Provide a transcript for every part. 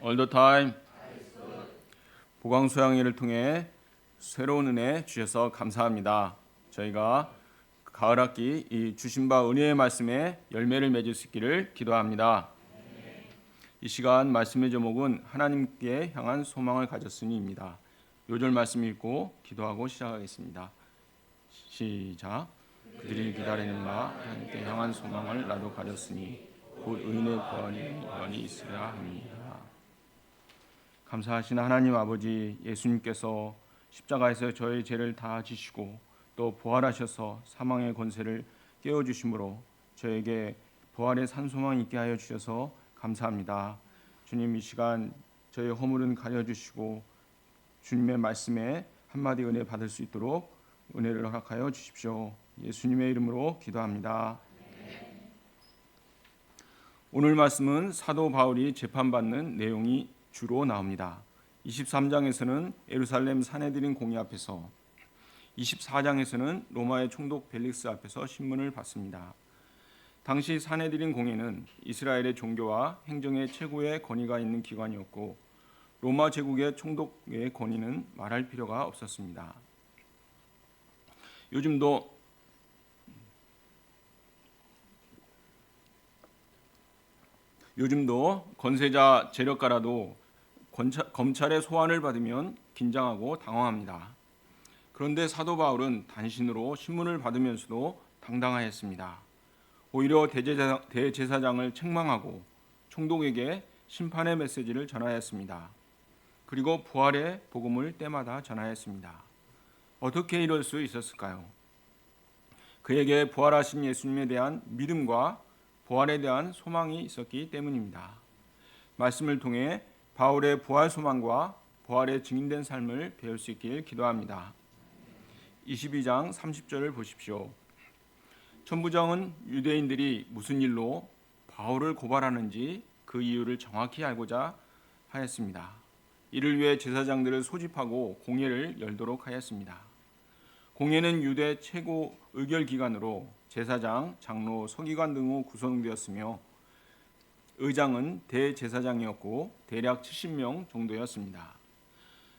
All the time. 보강소양회를 통해 새로운 은혜 주셔서 감사합니다. 저희가 가을 학기 이 주신 바 은혜의 말씀에 열매를 맺을 수 있기를 기도합니다. 이 시간 말씀의 제목은 하나님께 향한 소망을 가졌으니입니다. 요절 말씀 읽고 기도하고 시작하겠습니다. 시작. 그들이 기다리는 바 하나님께 향한 소망을 나도 가졌으니 곧 의인의 구원이 영원히 있으라 합니다. 감사하신 하나님 아버지, 예수님께서 십자가에서 저의 죄를 다 지시고 또 부활하셔서 사망의 권세를 깨어주심으로 저에게 부활의 산 소망이 있게 하여 주셔서 감사합니다. 주님, 이 시간 저의 허물은 가려주시고 주님의 말씀에 한마디 은혜 받을 수 있도록 은혜를 허락하여 주십시오. 예수님의 이름으로 기도합니다. 오늘 말씀은 사도 바울이 재판받는 내용이 주로 나옵니다. 23장에서는 예루살렘 사내들인 공의 앞에서, 24장에서는 로마의 총독 벨릭스 앞에서 신문을 받습니다. 당시 사내들인 공회는 이스라엘의 종교와 행정의 최고의 권위가 있는 기관이었고 로마 제국의 총독의 권위는 말할 필요가 없었습니다. 요즘도 권세자 재력가라도 검찰의 소환을 받으면 긴장하고 당황합니다. 그런데 사도 바울은 단신으로 신문을 받으면서도 당당하였습니다. 오히려 대제사장을 책망하고 총독에게 심판의 메시지를 전하였습니다. 그리고 부활의 복음을 때마다 전하였습니다. 어떻게 이럴 수 있었을까요? 그에게 부활하신 예수님에 대한 믿음과 부활에 대한 소망이 있었기 때문입니다. 말씀을 통해 바울의 부활 소망과 부활에 증인된 삶을 배울 수 있길 기도합니다. 22장 30절을 보십시오. 천부장은 유대인들이 무슨 일로 바울을 고발하는지 그 이유를 정확히 알고자 하였습니다. 이를 위해 제사장들을 소집하고 공회를 열도록 하였습니다. 공회는 유대 최고 의결기관으로 제사장, 장로, 서기관 등으로 구성되었으며 의장은 대제사장이었고 대략 70명 정도였습니다.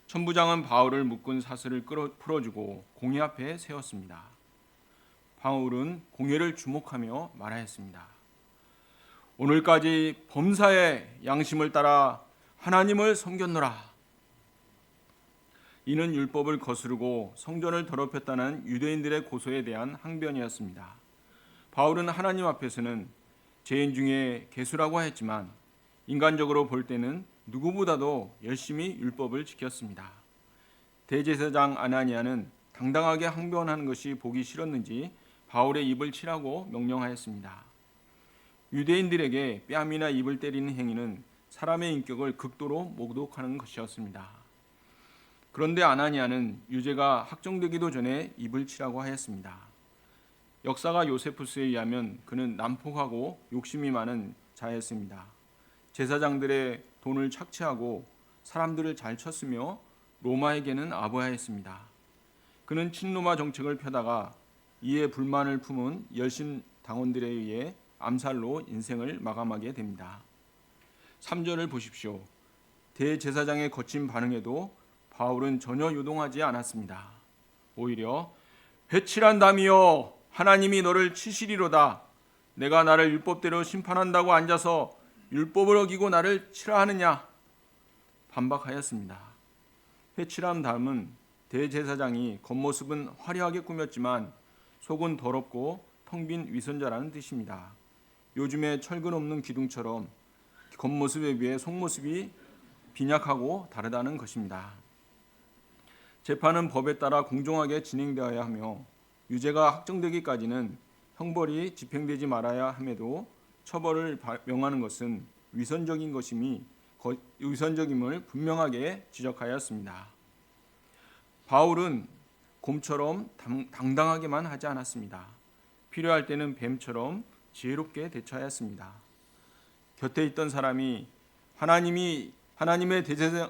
천부장은 바울을 묶은 사슬을 풀어주고 공회 앞에 세웠습니다. 바울은 공회를 주목하며 말하였습니다. 오늘까지 범사의 양심을 따라 하나님을 섬겼노라. 이는 율법을 거스르고 성전을 더럽혔다는 유대인들의 고소에 대한 항변이었습니다. 바울은 하나님 앞에서는 죄인 중에 괴수라고 했지만 인간적으로 볼 때는 누구보다도 열심히 율법을 지켰습니다. 대제사장 아나니아는 당당하게 항변하는 것이 보기 싫었는지 바울의 입을 치라고 명령하였습니다. 유대인들에게 뺨이나 입을 때리는 행위는 사람의 인격을 극도로 모독하는 것이었습니다. 그런데 아나니아는 유죄가 확정되기도 전에 입을 치라고 하였습니다. 역사가 요세푸스에 의하면 그는 난폭하고 욕심이 많은 자였습니다. 제사장들의 돈을 착취하고 사람들을 잘 쳤으며 로마에게는 아부하였습니다. 그는 친로마 정책을 펴다가 이에 불만을 품은 열심 당원들에 의해 암살로 인생을 마감하게 됩니다. 3절을 보십시오. 대제사장의 거친 반응에도 바울은 전혀 요동하지 않았습니다. 오히려 회칠한다미여 하나님이 너를 치시리로다. 내가 나를 율법대로 심판한다고 앉아서 율법을 어기고 나를 치라 하느냐 반박하였습니다. 회칠한 다음은 대제사장이 겉모습은 화려하게 꾸몄지만 속은 더럽고 텅 빈 위선자라는 뜻입니다. 요즘의 철근 없는 기둥처럼 겉모습에 비해 속모습이 빈약하고 다르다는 것입니다. 재판은 법에 따라 공정하게 진행되어야 하며 유죄가 확정되기까지는 형벌이 집행되지 말아야 함에도 처벌을 명하는 것은 위선적임을 분명하게 지적하였습니다. 바울은 곰처럼 당당하게만 하지 않았습니다. 필요할 때는 뱀처럼 지혜롭게 대처하였습니다. 곁에 있던 사람이 하나님의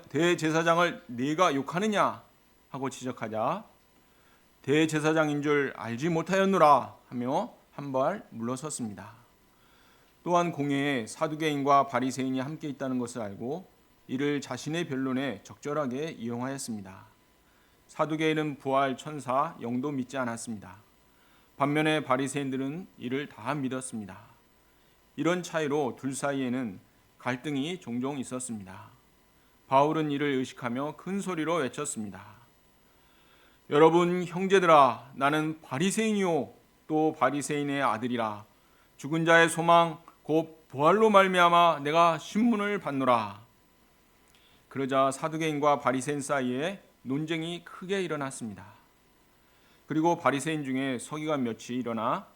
대제사장을 네가 욕하느냐 하고 지적하자 대제사장인 줄 알지 못하였노라 하며 한 발 물러섰습니다. 또한 공회에 사두개인과 바리새인이 함께 있다는 것을 알고 이를 자신의 변론에 적절하게 이용하였습니다. 사두개인은 부활, 천사, 영도 믿지 않았습니다. 반면에 바리새인들은 이를 다 믿었습니다. 이런 차이로 둘 사이에는 갈등이 종종 있었습니다. 바울은 이를 의식하며 큰 소리로 외쳤습니다. 여러분 형제들아, 나는 바리새인이요 또 바리새인의 아들이라. 죽은 자의 소망 곧 부활로 말미암아 내가 신문을 받노라. 그러자 사두개인과 바리새인 사이에 논쟁이 크게 일어났습니다. 그리고 바리새인 중에 서기관 몇이 일어나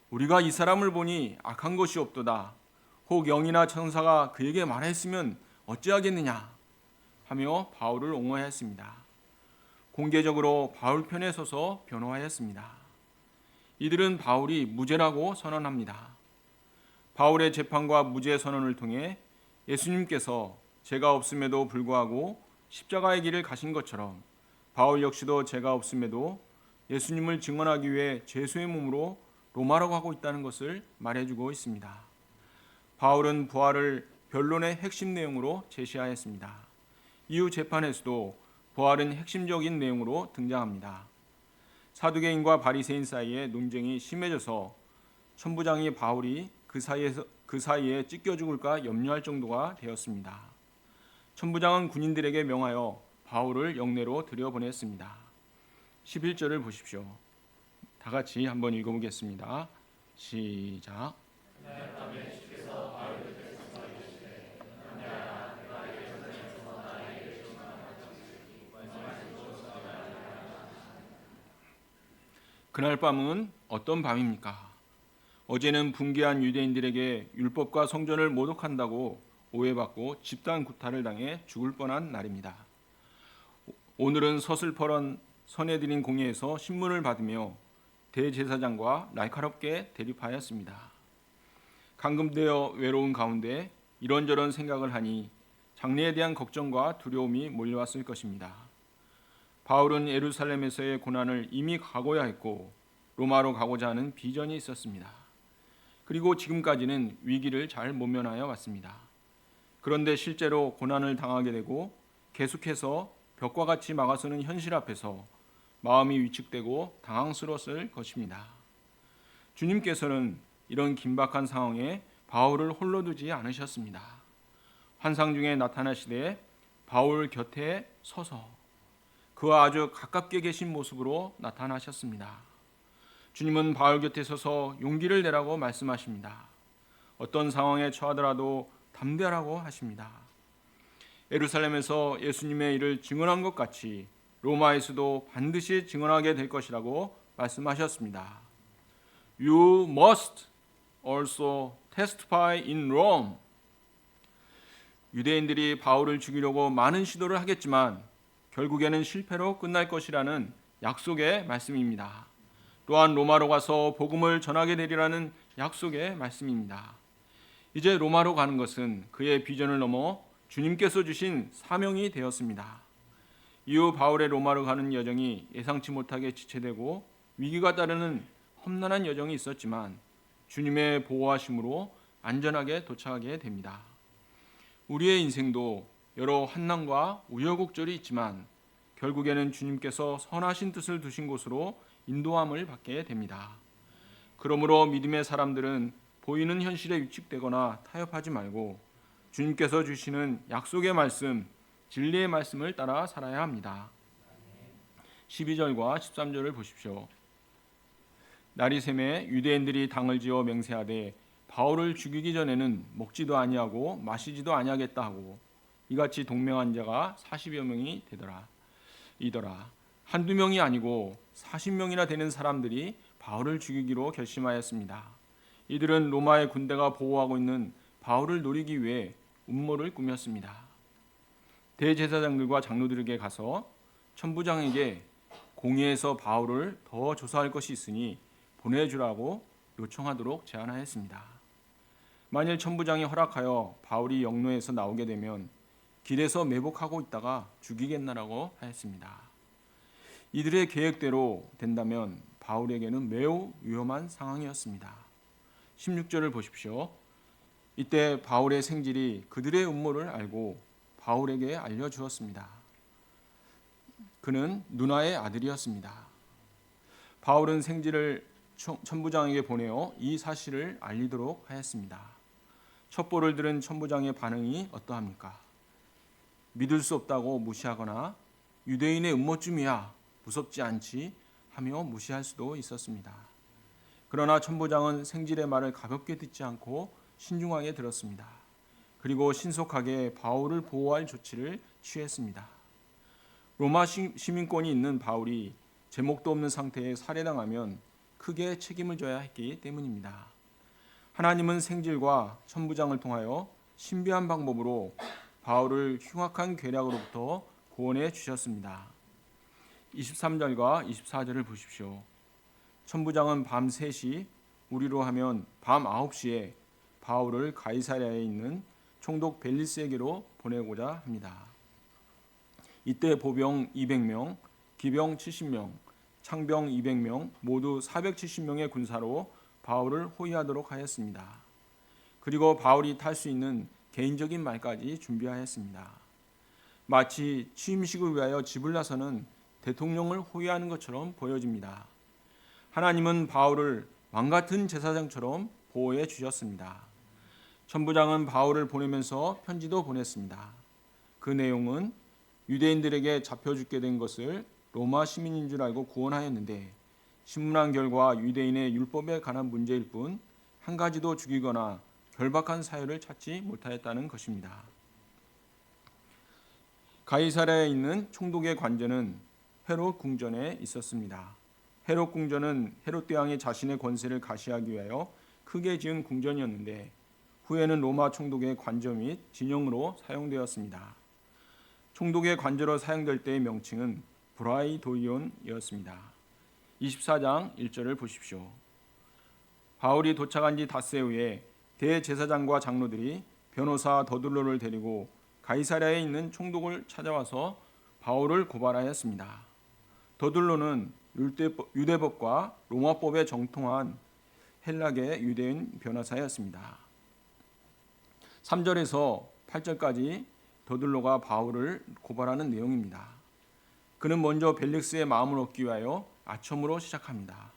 우리가 이 사람을 보니 악한 것이 없도다. 혹 영이나 천사가 그에게 말했으면 어찌하겠느냐 하며 바울을 옹호하였습니다. 공개적으로 바울 편에 서서 변호하였습니다. 이들은 바울이 무죄라고 선언합니다. 바울의 재판과 무죄 선언을 통해 예수님께서 죄가 없음에도 불구하고 십자가의 길을 가신 것처럼 바울 역시도 죄가 없음에도 예수님을 증언하기 위해 죄수의 몸으로 로마로 가고 있다는 것을 말해주고 있습니다. 바울은 부활을 변론의 핵심 내용으로 제시하였습니다. 이후 재판에서도 부활은 핵심적인 내용으로 등장합니다. 사두개인과 바리새인 사이의 논쟁이 심해져서 천부장이 바울이 그 사이에 찢겨 죽을까 염려할 정도가 되었습니다. 천부장은 군인들에게 명하여 바울을 영내로 들여보냈습니다. 11절을 보십시오. 다 같이 한번 읽어보겠습니다. 시작. 그날 밤은 어떤 밤입니까? 어제는 분개한 유대인들에게 율법과 성전을 모독한다고 오해받고 집단 구타를 당해 죽을 뻔한 날입니다. 오늘은 서슬퍼런 선해드린 공회에서 신문을 받으며 대제사장과 날카롭게 대립하였습니다. 감금되어 외로운 가운데 이런저런 생각을 하니 장래에 대한 걱정과 두려움이 몰려왔을 것입니다. 바울은 예루살렘에서의 고난을 이미 각오해야 했고 로마로 가고자 하는 비전이 있었습니다. 그리고 지금까지는 위기를 잘 모면하여 왔습니다. 그런데 실제로 고난을 당하게 되고 계속해서 벽과 같이 막아서는 현실 앞에서 마음이 위축되고 당황스러웠을 것입니다. 주님께서는 이런 긴박한 상황에 바울을 홀로 두지 않으셨습니다. 환상 중에 나타나시되 바울 곁에 서서 그와 아주 가깝게 계신 모습으로 나타나셨습니다. 주님은 바울 곁에 서서 용기를 내라고 말씀하십니다. 어떤 상황에 처하더라도 담대하라고 하십니다. 예루살렘에서 예수님의 일을 증언한 것 같이 로마에서도 반드시 증언하게 될 것이라고 말씀하셨습니다. You must also testify in Rome. 유대인들이 바울을 죽이려고 많은 시도를 하겠지만 결국에는 실패로 끝날 것이라는 약속의 말씀입니다. 또한 로마로 가서 복음을 전하게 되리라는 약속의 말씀입니다. 이제 로마로 가는 것은 그의 비전을 넘어 주님께서 주신 사명이 되었습니다. 이후 바울의 로마로 가는 여정이 예상치 못하게 지체되고 위기가 따르는 험난한 여정이 있었지만 주님의 보호하심으로 안전하게 도착하게 됩니다. 우리의 인생도 여러 환난과 우여곡절이 있지만 결국에는 주님께서 선하신 뜻을 두신 곳으로 인도함을 받게 됩니다. 그러므로 믿음의 사람들은 보이는 현실에 위축되거나 타협하지 말고 주님께서 주시는 약속의 말씀, 진리의 말씀을 따라 살아야 합니다. 12절과 13절을 보십시오. 날이 새매 유대인들이 당을 지어 맹세하되 바울을 죽이기 전에는 먹지도 아니하고 마시지도 아니하겠다 하고 이같이 동맹한 자가 40여 명이 이더라. 한두 명이 아니고 40명이나 되는 사람들이 바울을 죽이기로 결심하였습니다. 이들은 로마의 군대가 보호하고 있는 바울을 노리기 위해 음모를 꾸몄습니다. 대제사장들과 장로들에게 가서 천부장에게 공의에서 바울을 더 조사할 것이 있으니 보내주라고 요청하도록 제안하였습니다. 만일 천부장이 허락하여 바울이 영로에서 나오게 되면 길에서 매복하고 있다가 죽이겠나라고 하였습니다. 이들의 계획대로 된다면 바울에게는 매우 위험한 상황이었습니다. 16절을 보십시오. 이때 바울의 생질이 그들의 음모를 알고 바울에게 알려주었습니다. 그는 누나의 아들이었습니다. 바울은 생지를 천부장에게 보내어 이 사실을 알리도록 하였습니다. 첩보를 들은 천부장의 반응이 어떠합니까? 믿을 수 없다고 무시하거나 유대인의 음모쯤이야 무섭지 않지 하며 무시할 수도 있었습니다. 그러나 천부장은 생질의 말을 가볍게 듣지 않고 신중하게 들었습니다. 그리고 신속하게 바울을 보호할 조치를 취했습니다. 로마 시민권이 있는 바울이 제목도 없는 상태에 살해당하면 크게 책임을 져야 했기 때문입니다. 하나님은 생질과 천부장을 통하여 신비한 방법으로 바울을 흉악한 괴략으로부터 구원해 주셨습니다. 23절과 24절을 보십시오. 천부장은 밤 3시, 우리로 하면 밤 9시에 바울을 가이사랴에 있는 총독 벨리스에게로 보내고자 합니다. 이때 보병 200명, 기병 70명, 창병 200명, 모두 470명의 군사로 바울을 호위하도록 하였습니다. 그리고 바울이 탈 수 있는 개인적인 말까지 준비하였습니다. 마치 취임식을 위하여 집을 나서는 대통령을 호위하는 것처럼 보여집니다. 하나님은 바울을 왕같은 제사장처럼 보호해 주셨습니다. 천부장은 바울을 보내면서 편지도 보냈습니다. 그 내용은 유대인들에게 잡혀 죽게 된 것을 로마 시민인 줄 알고 구원하였는데 신문한 결과 유대인의 율법에 관한 문제일 뿐 한 가지도 죽이거나 결박한 사유를 찾지 못하였다는 것입니다. 가이사랴에 있는 총독의 관저는 헤롯 궁전에 있었습니다. 헤롯 궁전은 헤롯 대왕이 자신의 권세를 가시하기 위하여 크게 지은 궁전이었는데 후에는 로마 총독의 관저 및 진영으로 사용되었습니다. 총독의 관저로 사용될 때의 명칭은 브라이도이온이었습니다. 24장 1절을 보십시오. 바울이 도착한 지 닷새 후에 대제사장과 장로들이 변호사 더둘로를 데리고 가이사랴에 있는 총독을 찾아와서 바울을 고발하였습니다. 더둘로는 유대법과 로마법에 정통한 헬락의 유대인 변호사였습니다. 3절에서 8절까지 더둘로가 바울을 고발하는 내용입니다. 그는 먼저 벨릭스의 마음을 얻기 위하여 아첨으로 시작합니다.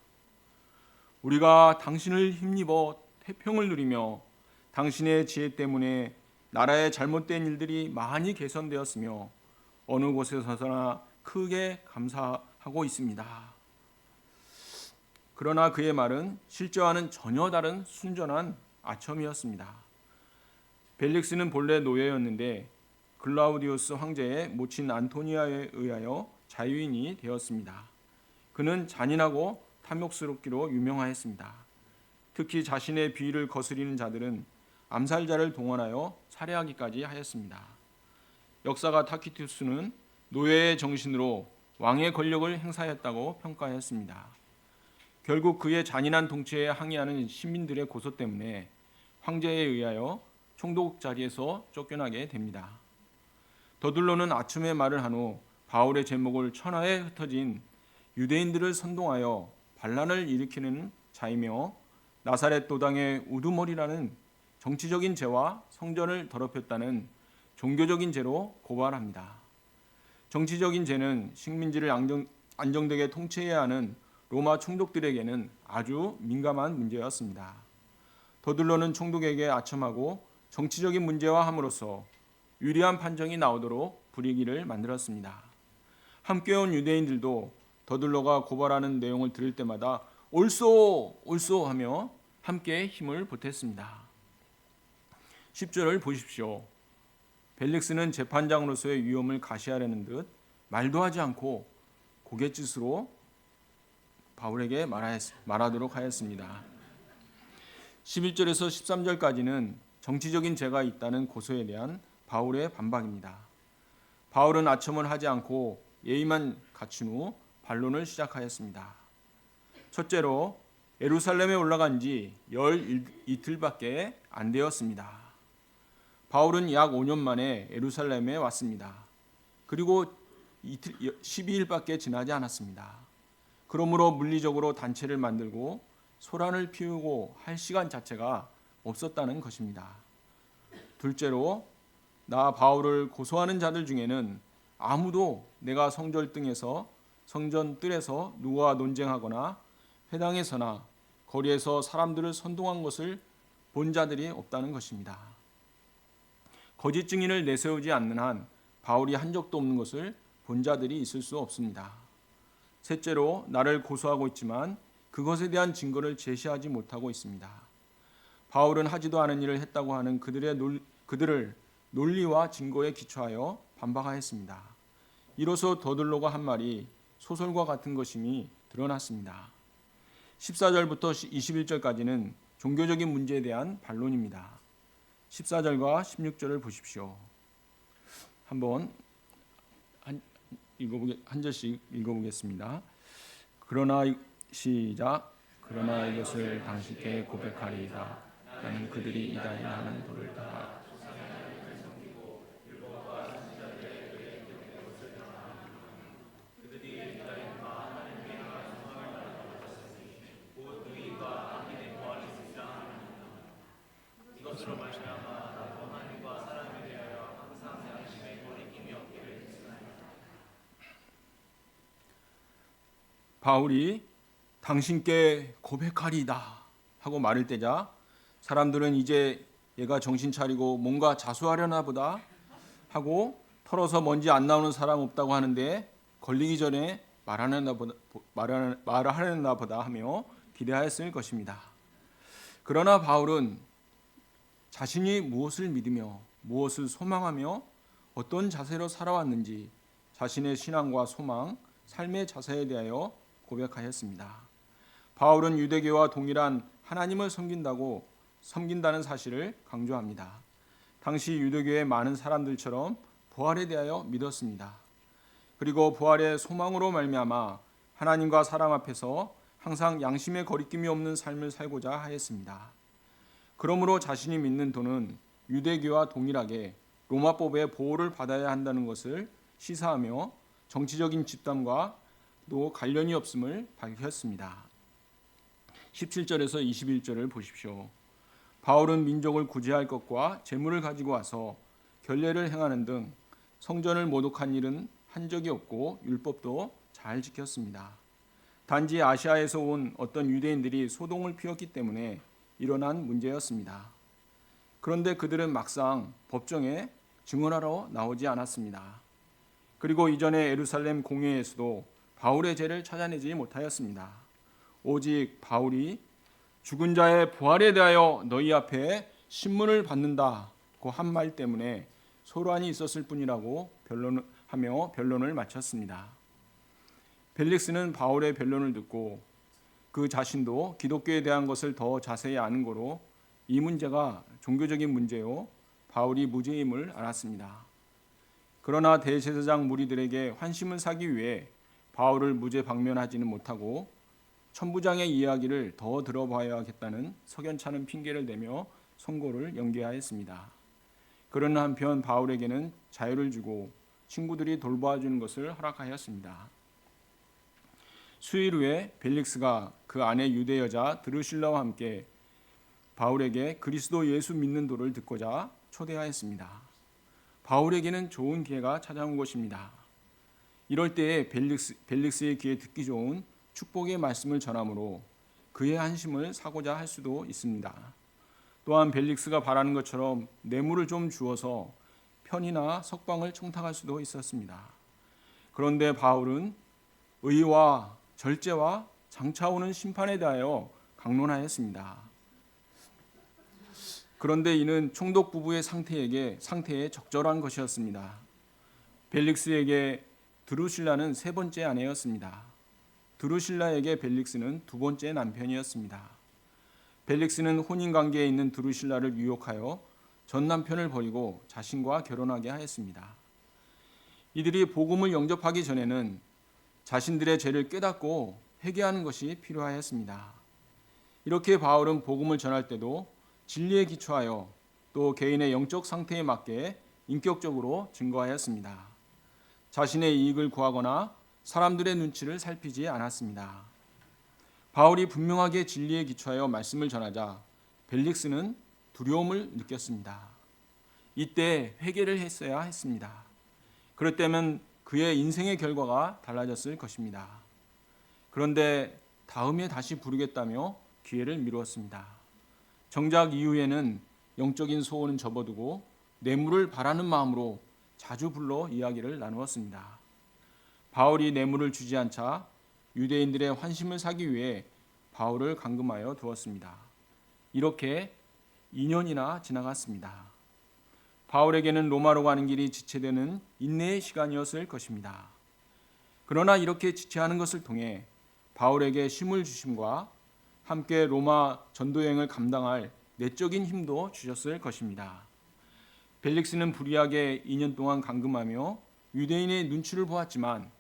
우리가 당신을 힘입어 태평을 누리며 당신의 지혜 때문에 나라의 잘못된 일들이 많이 개선되었으며 어느 곳에서나 크게 감사하고 있습니다. 그러나 그의 말은 실제와는 전혀 다른 순전한 아첨이었습니다. 벨릭스는 본래 노예였는데 글라우디우스 황제의 모친 안토니아에 의하여 자유인이 되었습니다. 그는 잔인하고 탐욕스럽기로 유명하였습니다. 특히 자신의 비위를 거스리는 자들은 암살자를 동원하여 살해하기까지 하였습니다. 역사가 타키투스는 노예의 정신으로 왕의 권력을 행사했다고 평가했습니다. 결국 그의 잔인한 통치에 항의하는 시민들의 고소 때문에 황제에 의하여 총독 자리에서 쫓겨나게 됩니다. 더둘로는 아첨의 말을 한 후 바울의 제목을 천하에 흩어진 유대인들을 선동하여 반란을 일으키는 자이며 나사렛 도당의 우두머리라는 정치적인 죄와 성전을 더럽혔다는 종교적인 죄로 고발합니다. 정치적인 죄는 식민지를 안정되게 통치해야 하는 로마 총독들에게는 아주 민감한 문제였습니다. 더둘로는 총독에게 아첨하고 정치적인 문제화 함으로써 유리한 판정이 나오도록 분위기를 만들었습니다. 함께 온 유대인들도 더둘로가 고발하는 내용을 들을 때마다 옳소 옳소 하며 함께 힘을 보탰습니다. 10절을 보십시오. 벨릭스는 재판장으로서의 위엄을 가시하려는 듯 말도 하지 않고 고갯짓으로 바울에게 말하도록 하였습니다. 11절에서 13절까지는 정치적인 죄가 있다는 고소에 대한 바울의 반박입니다. 바울은 아첨을 하지 않고 예의만 갖춘 후 반론을 시작하였습니다. 첫째로 예루살렘에 올라간 지 이틀밖에 안 되었습니다. 바울은 약 5년 만에 예루살렘에 왔습니다. 그리고 12일밖에 지나지 않았습니다. 그러므로 물리적으로 단체를 만들고 소란을 피우고 할 시간 자체가 없었다는 것입니다. 둘째로 나 바울을 고소하는 자들 중에는 아무도 내가 성전 뜰에서 누구와 논쟁하거나 회당에서나 거리에서 사람들을 선동한 것을 본 자들이 없다는 것입니다. 거짓 증인을 내세우지 않는 한 바울이 한 적도 없는 것을 본 자들이 있을 수 없습니다. 셋째로, 나를 고소하고 있지만 그것에 대한 증거를 제시하지 못하고 있습니다. 바울은 하지도 않은 일을 했다고 하는 그들을 논리와 증거에 기초하여 반박하였습니다. 이로써 더들로가 한 말이 소설과 같은 것임이 드러났습니다. 14절부터 21절까지는 종교적인 문제에 대한 반론입니다. 14절과 16절을 보십시오. 한번 한 절씩 읽어보겠습니다. 그러나 이것을 당신께 고백하리이다. 나는 그들이 이다이나 하는 도를 따라 바울이 당신께 고백하리이다 하고 말을 떼자 사람들은 이제 얘가 정신 차리고 뭔가 자수하려나 보다 하고 털어서 먼지 안 나오는 사람 없다고 하는데 걸리기 전에 말하려나 보다 하며 기대하였을 것입니다. 그러나 바울은 자신이 무엇을 믿으며 무엇을 소망하며 어떤 자세로 살아왔는지 자신의 신앙과 소망, 삶의 자세에 대하여 고백하였습니다. 바울은 유대교와 동일한 하나님을 섬긴다는 사실을 강조합니다. 당시 유대교의 많은 사람들처럼 부활에 대하여 믿었습니다. 그리고 부활의 소망으로 말미암아 하나님과 사람 앞에서 항상 양심의 거리낌이 없는 삶을 살고자 하였습니다. 그러므로 자신이 믿는 도는 유대교와 동일하게 로마법의 보호를 받아야 한다는 것을 시사하며 정치적인 집단과 또 관련이 없음을 밝혔습니다. 17절에서 21절을 보십시오. 바울은 민족을 구제할 것과 재물을 가지고 와서 결례를 행하는 등 성전을 모독한 일은 한 적이 없고 율법도 잘 지켰습니다. 단지 아시아에서 온 어떤 유대인들이 소동을 피웠기 때문에 일어난 문제였습니다. 그런데 그들은 막상 법정에 증언하러 나오지 않았습니다. 그리고 이전에 예루살렘 공회에서도 바울의 죄를 찾아내지 못하였습니다. 오직 바울이 죽은 자의 부활에 대하여 너희 앞에 신문을 받는다고 한 말 때문에 소란이 있었을 뿐이라고 변론을 마쳤습니다. 벨릭스는 바울의 변론을 듣고 그 자신도 기독교에 대한 것을 더 자세히 아는 거로 이 문제가 종교적인 문제요 바울이 무죄임을 알았습니다. 그러나 대제사장 무리들에게 환심을 사기 위해 바울을 무죄 방면하지는 못하고 천부장의 이야기를 더 들어봐야겠다는 석연찮은 핑계를 대며 선고를 연기하였습니다. 그러나 한편 바울에게는 자유를 주고 친구들이 돌봐주는 것을 허락하였습니다. 수일 후에 벨릭스가 그 아내 유대 여자 드루실라와 함께 바울에게 그리스도 예수 믿는 도를 듣고자 초대하였습니다. 바울에게는 좋은 기회가 찾아온 것입니다. 이럴 때에 벨릭스의 귀에 듣기 좋은 축복의 말씀을 전함으로 그의 한심을 사고자 할 수도 있습니다. 또한 벨릭스가 바라는 것처럼 뇌물을 좀 주어서 편이나 석방을 청탁할 수도 있었습니다. 그런데 바울은 의와 절제와 장차 오는 심판에 대하여 강론하였습니다. 그런데 이는 총독 부부의 상태에 적절한 것이었습니다. 벨릭스에게 드루실라는 세 번째 아내였습니다. 드루실라에게 벨릭스는 두 번째 남편이었습니다. 벨릭스는 혼인관계에 있는 드루실라를 유혹하여 전 남편을 버리고 자신과 결혼하게 하였습니다. 이들이 복음을 영접하기 전에는 자신들의 죄를 깨닫고 회개하는 것이 필요하였습니다. 이렇게 바울은 복음을 전할 때도 진리에 기초하여 또 개인의 영적 상태에 맞게 인격적으로 증거하였습니다. 자신의 이익을 구하거나 사람들의 눈치를 살피지 않았습니다. 바울이 분명하게 진리에 기초하여 말씀을 전하자 벨릭스는 두려움을 느꼈습니다. 이때 회개를 했어야 했습니다. 그렇다면 그의 인생의 결과가 달라졌을 것입니다. 그런데 다음에 다시 부르겠다며 기회를 미루었습니다. 정작 이후에는 영적인 소원은 접어두고 뇌물을 바라는 마음으로 자주 불러 이야기를 나누었습니다. 바울이 뇌물을 주지 않자 유대인들의 환심을 사기 위해 바울을 감금하여 두었습니다. 이렇게 2년이나 지나갔습니다. 바울에게는 로마로 가는 길이 지체되는 인내의 시간이었을 것입니다. 그러나 이렇게 지체하는 것을 통해 바울에게 쉼을 주심과 함께 로마 전도여행을 감당할 내적인 힘도 주셨을 것입니다. 벨릭스는 불의하게 2년 동안 감금하며 유대인의 눈치를 보았지만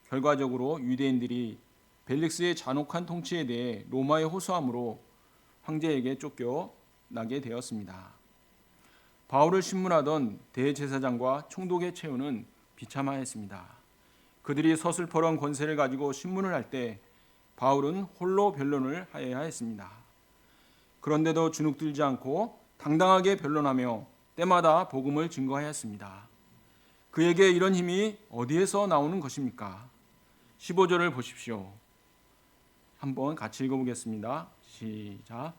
결과적으로 유대인들이 벨릭스의 잔혹한 통치에 대해 로마에 호소함으로 황제에게 쫓겨나게 되었습니다. 바울을 신문하던 대제사장과 총독의 체우는 비참하였습니다. 그들이 서슬퍼런 권세를 가지고 신문을 할 때 바울은 홀로 변론을 하여야 했습니다. 그런데도 주눅들지 않고 당당하게 변론하며 때마다 복음을 증거하였습니다. 그에게 이런 힘이 어디에서 나오는 것입니까? 15절을 보십시오. 한번 같이 읽어보겠습니다. 시작.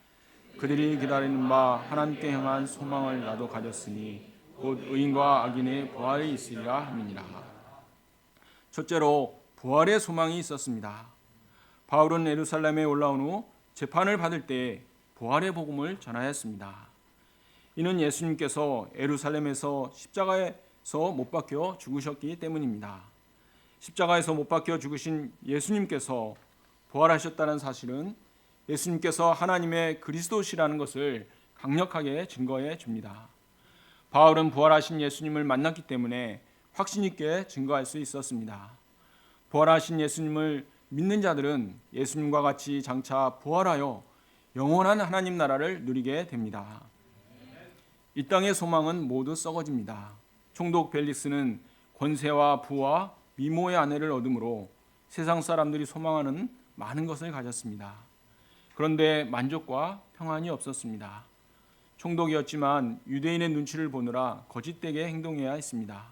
그들이 기다리는 바 하나님께 향한 소망을 나도 가졌으니 곧 의인과 악인의 부활이 있으리라 함이니라. 첫째로 부활의 소망이 있었습니다. 바울은 예루살렘에 올라온 후 재판을 받을 때 부활의 복음을 전하였습니다. 이는 예수님께서 예루살렘에서 십자가에서 못 박혀 죽으셨기 때문입니다. 십자가에서 못 박혀 죽으신 예수님께서 부활하셨다는 사실은 예수님께서 하나님의 그리스도시라는 것을 강력하게 증거해 줍니다. 바울은 부활하신 예수님을 만났기 때문에 확신 있게 증거할 수 있었습니다. 부활하신 예수님을 믿는 자들은 예수님과 같이 장차 부활하여 영원한 하나님 나라를 누리게 됩니다. 이 땅의 소망은 모두 썩어집니다. 총독 벨릭스는 권세와 부와 미모의 아내를 얻음으로 세상 사람들이 소망하는 많은 것을 가졌습니다. 그런데 만족과 평안이 없었습니다. 총독이었지만 유대인의 눈치를 보느라 거짓되게 행동해야 했습니다.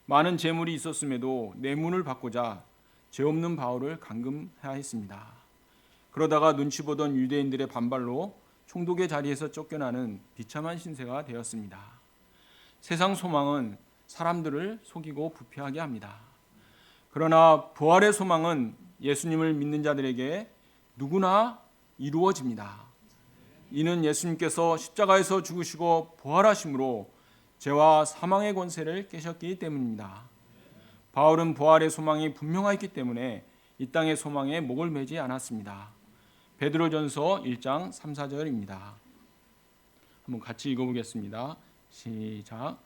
많은 재물이 있었음에도 뇌물을 받고자 죄 없는 바울을 감금해야 했습니다. 그러다가 눈치 보던 유대인들의 반발로 총독의 자리에서 쫓겨나는 비참한 신세가 되었습니다. 세상 소망은 사람들을 속이고 부패하게 합니다. 그러나 부활의 소망은 예수님을 믿는 자들에게 누구나 이루어집니다. 이는 예수님께서 십자가에서 죽으시고 부활하심으로 죄와 사망의 권세를 깨셨기 때문입니다. 바울은 부활의 소망이 분명하였기 때문에 이 땅의 소망에 목을 매지 않았습니다. 베드로전서 1장 3, 4절입니다. 한번 같이 읽어보겠습니다. 시작.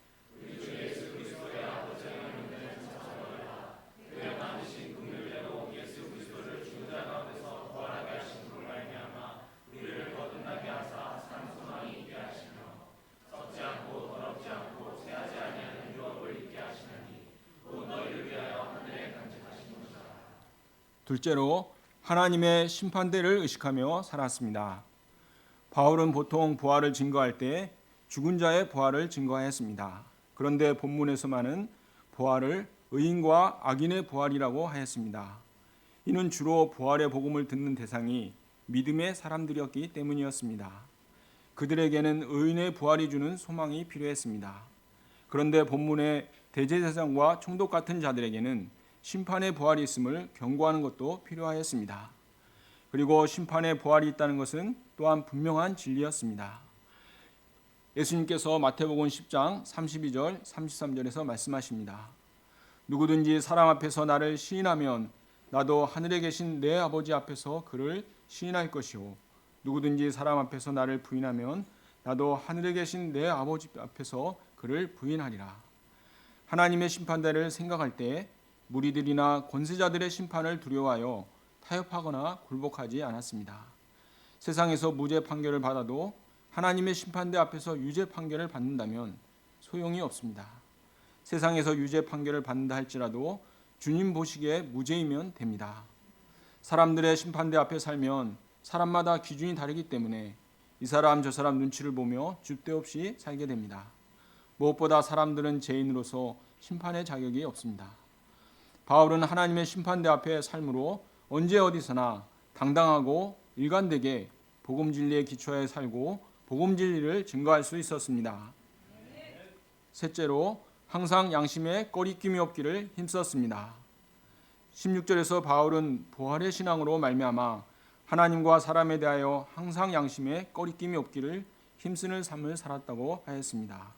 둘째로 하나님의 심판대를 의식하며 살았습니다. 바울은 보통 부활을 증거할 때 죽은 자의 부활을 증거하였습니다. 그런데 본문에서만은 부활을 의인과 악인의 부활이라고 하였습니다. 이는 주로 부활의 복음을 듣는 대상이 믿음의 사람들이었기 때문이었습니다. 그들에게는 의인의 부활이 주는 소망이 필요했습니다. 그런데 본문의 대제사장과 총독 같은 자들에게는 심판의 부활이 있음을 경고하는 것도 필요하였습니다. 그리고 심판의 부활이 있다는 것은 또한 분명한 진리였습니다. 예수님께서 마태복음 10장 32절 33절에서 말씀하십니다. 누구든지 사람 앞에서 나를 시인하면 나도 하늘에 계신 내 아버지 앞에서 그를 시인할 것이요 누구든지 사람 앞에서 나를 부인하면 나도 하늘에 계신 내 아버지 앞에서 그를 부인하리라. 하나님의 심판대를 생각할 때 무리들이나 권세자들의 심판을 두려워하여 타협하거나 굴복하지 않았습니다. 세상에서 무죄 판결을 받아도 하나님의 심판대 앞에서 유죄 판결을 받는다면 소용이 없습니다. 세상에서 유죄 판결을 받는다 할지라도 주님 보시기에 무죄이면 됩니다. 사람들의 심판대 앞에 살면 사람마다 기준이 다르기 때문에 이 사람 저 사람 눈치를 보며 줏대 없이 살게 됩니다. 무엇보다 사람들은 죄인으로서 심판의 자격이 없습니다. 바울은 하나님의 심판대 앞에 삶으로 언제 어디서나 당당하고 일관되게 복음 진리에 기초하여 살고 복음 진리를 증거할 수 있었습니다. 셋째로 항상 양심에 꺼리낌이 없기를 힘썼습니다. 16절에서 바울은 부활의 신앙으로 말미암아 하나님과 사람에 대하여 항상 양심에 꺼리낌이 없기를 힘쓰는 삶을 살았다고 하였습니다.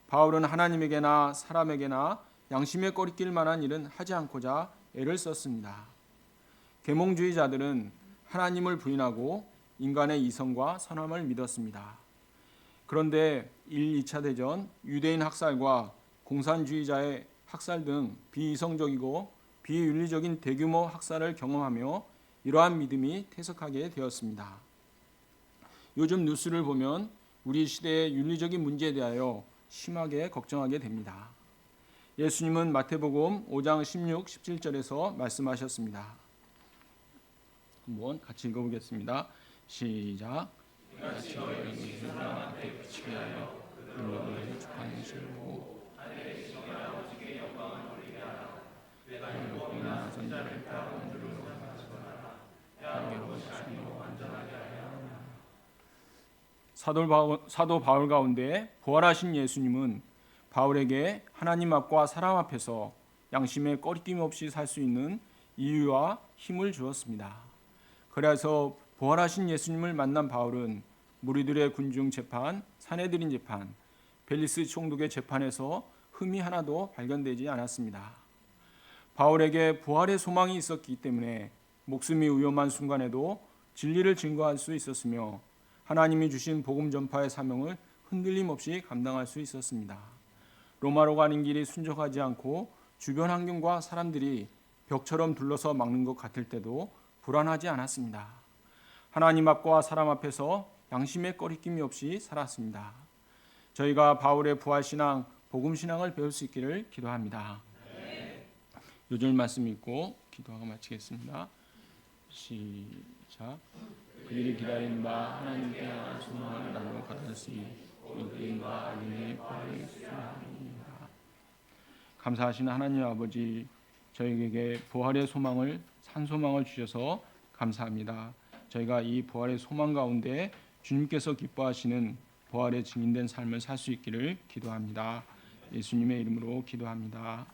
바울은 하나님에게나 사람에게나 양심에 꺼리낄 만한 일은 하지 않고자 애를 썼습니다. 계몽주의자들은 하나님을 부인하고 인간의 이성과 선함을 믿었습니다. 그런데 1, 2차 대전, 유대인 학살과 공산주의자의 학살 등 비이성적이고 비윤리적인 대규모 학살을 경험하며 이러한 믿음이 퇴색하게 되었습니다. 요즘 뉴스를 보면 우리 시대의 윤리적인 문제에 대하여 심하게 걱정하게 됩니다. 예수님은 마태복음 5장 16, 17절에서 말씀하셨습니다. 한번 같이 읽어보겠습니다. 시작. 같이 너희는 사람 앞에 비치게 하여 너희를 축하하는 실고 하늘의 지성의 아버지께 영광을 돌리게 하라. 내가 율법이나 선지자를 다 온줄로 말하거나 야곱의 자신으로 완전하게 하라. 사도 바울 가운데 부활하신 예수님은 바울에게 하나님 앞과 사람 앞에서 양심에 꺼리낌 없이 살 수 있는 이유와 힘을 주었습니다. 그래서 부활하신 예수님을 만난 바울은 무리들의 군중 재판, 사내들인 재판, 벨리스 총독의 재판에서 흠이 하나도 발견되지 않았습니다. 바울에게 부활의 소망이 있었기 때문에 목숨이 위험한 순간에도 진리를 증거할 수 있었으며 하나님이 주신 복음 전파의 사명을 흔들림 없이 감당할 수 있었습니다. 로마로 가는 길이 순적하지 않고 주변 환경과 사람들이 벽처럼 둘러서 막는 것 같을 때도 불안하지 않았습니다. 하나님 앞과 사람 앞에서 양심의 꺼리낌이 없이 살았습니다. 저희가 바울의 부활신앙, 복음신앙을 배울 수 있기를 기도합니다. 요절 말씀 읽고 기도하고 마치겠습니다. 시작. 그들이 기다린 바 하나님께 향한 소망을 나누어 가졌으니 인과 아님의 부활이 있으리라. 감사하신 하나님 아버지, 저희에게 부활의 소망을 산 소망을 주셔서 감사합니다. 저희가 이 부활의 소망 가운데 주님께서 기뻐하시는 부활의 증인된 삶을 살 수 있기를 기도합니다. 예수님의 이름으로 기도합니다.